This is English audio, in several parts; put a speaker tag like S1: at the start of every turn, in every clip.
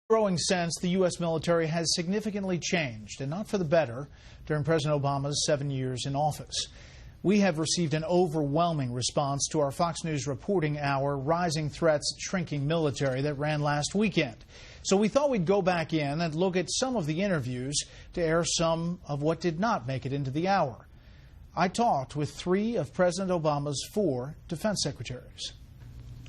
S1: Growing sense the U.S. military has significantly changed, and not for the better, during President Obama's 7 years in office. We have received an overwhelming response to our Fox News reporting hour, Rising Threats, Shrinking Military, that ran last weekend. So we thought we'd go back in and look at some of the interviews to air some of what did not make it into the hour. I talked with 3 of President Obama's 4 defense secretaries.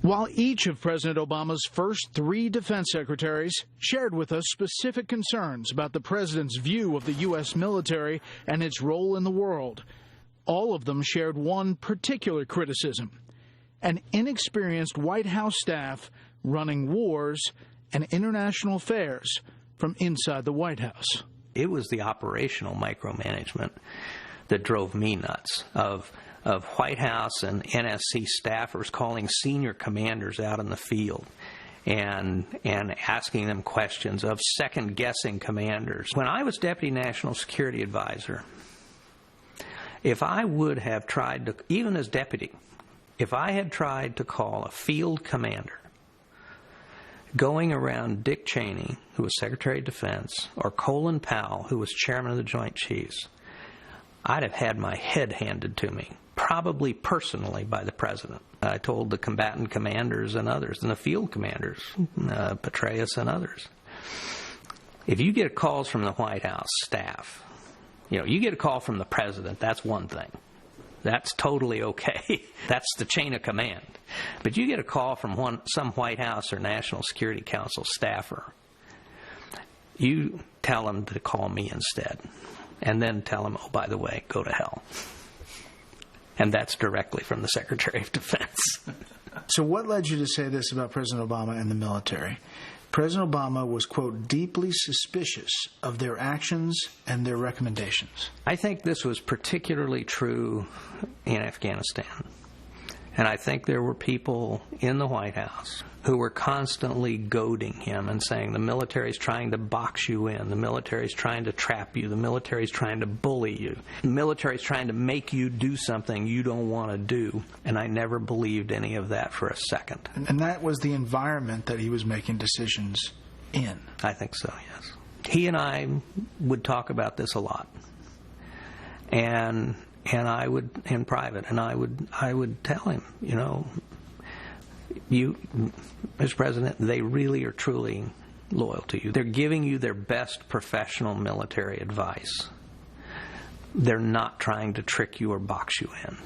S1: While each of President Obama's first 3 defense secretaries shared with us specific concerns about the president's view of the U.S. military and its role in the world, all of them shared one particular criticism: an inexperienced White House staff running wars and international affairs from inside the White House.
S2: It was the operational micromanagement that drove me nuts, of White House and NSC staffers calling senior commanders out in the field and asking them questions, of second-guessing commanders. When I was Deputy National Security Advisor, if I would have tried to, even as deputy, if I had tried to call a field commander going around Dick Cheney, who was Secretary of Defense, or Colin Powell, who was Chairman of the Joint Chiefs, I'd have had my head handed to me, probably personally by the President. I told the combatant commanders and others, and the field commanders, Petraeus and others, if you get calls from the White House staff, you get a call from the President, that's one thing. That's totally okay. That's the chain of command. But you get a call from some White House or National Security Council staffer, you tell them to call me instead. And then tell them, oh, by the way, go to hell. And that's directly from the Secretary of Defense.
S1: So what led you to say this about President Obama and the military? President Obama was, quote, deeply suspicious of their actions and their recommendations.
S2: I think this was particularly true in Afghanistan. And I think there were people in the White House who were constantly goading him and saying, the military's trying to box you in, the military's trying to trap you, the military's trying to bully you, the military's trying to make you do something you don't want to do. And I never believed any of that for a second.
S1: And that was the environment that he was making decisions in? I
S2: think so, yes. He and I would talk about this a lot. And I would, in private, and I would tell him, Mr. President, they really are truly loyal to you. They're giving you their best professional military advice. They're not trying to trick you or box you in.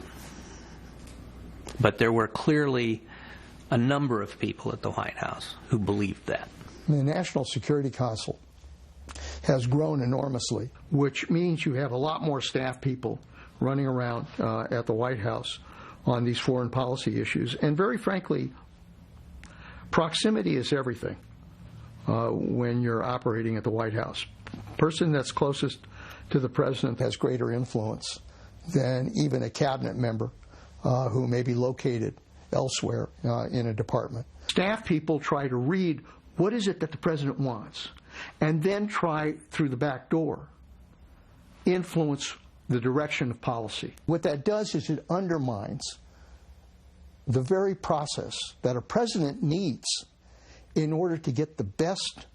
S2: But there were clearly a number of people at the White House who believed that.
S3: The National Security Council has grown enormously, which means you have a lot more staff people running around at the White House on these foreign policy issues. And very frankly, proximity is everything when you're operating at the White House. Person that's closest to the President has greater influence than even a cabinet member who may be located elsewhere in a department. Staff people try to read what is it that the President wants, and then try, through the back door, influence the direction of policy. What that does is it undermines the very process that a president needs in order to get the best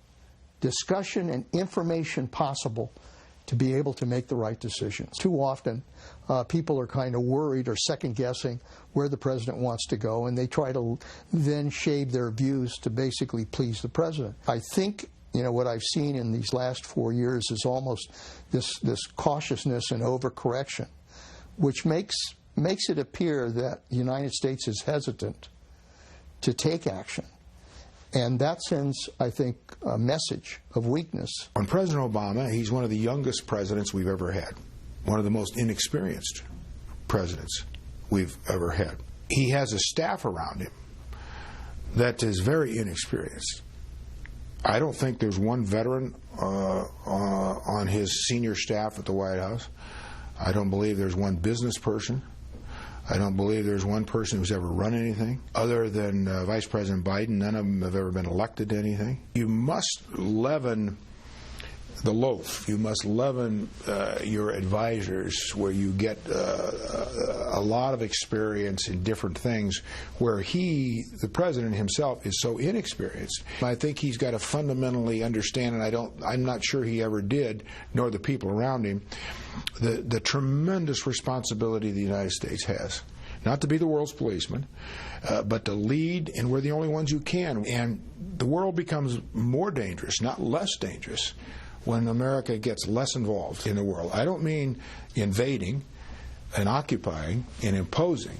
S3: discussion and information possible to be able to make the right decisions. Too often, people are kind of worried or second-guessing where the president wants to go, and they try to then shade their views to basically please the president. I think what I've seen in these last 4 years is almost this cautiousness and overcorrection, which makes it appear that the United States is hesitant to take action. And that sends, I think, a message of weakness.
S4: On President Obama, he's one of the youngest presidents we've ever had, one of the most inexperienced presidents we've ever had. He has a staff around him that is very inexperienced. I don't think there's one veteran on his senior staff at the White House. I don't believe there's one business person. I don't believe there's one person who's ever run anything. Other than Vice President Biden, none of them have ever been elected to anything. You must leaven the loaf. You must leaven your advisors where you get a lot of experience in different things where the president himself, is so inexperienced. I think he's got to fundamentally understand, and I'm not sure he ever did, nor the people around him, the tremendous responsibility the United States has. Not to be the world's policeman, but to lead, and we're the only ones who can. And the world becomes more dangerous, not less dangerous, when America gets less involved in the world. I don't mean invading and occupying and imposing,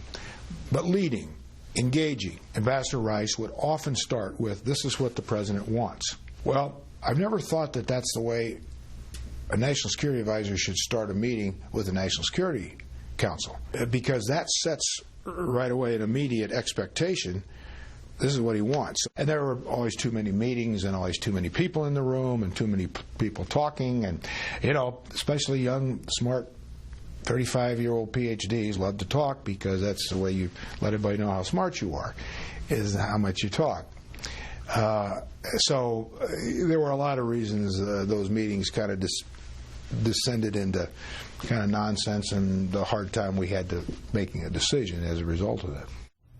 S4: but leading, engaging. Ambassador Rice would often start with, "This is what the president wants." Well, I've never thought that that's the way a national security advisor should start a meeting with the National Security Council, because that sets right away an immediate expectation. This is what he wants. And there were always too many meetings and always too many people in the room and too many people talking. And, especially young, smart 35-year-old PhDs love to talk, because that's the way you let everybody know how smart you are, is how much you talk. So there were a lot of reasons those meetings kind of descended into kind of nonsense, and the hard time we had to making a decision as a result of that.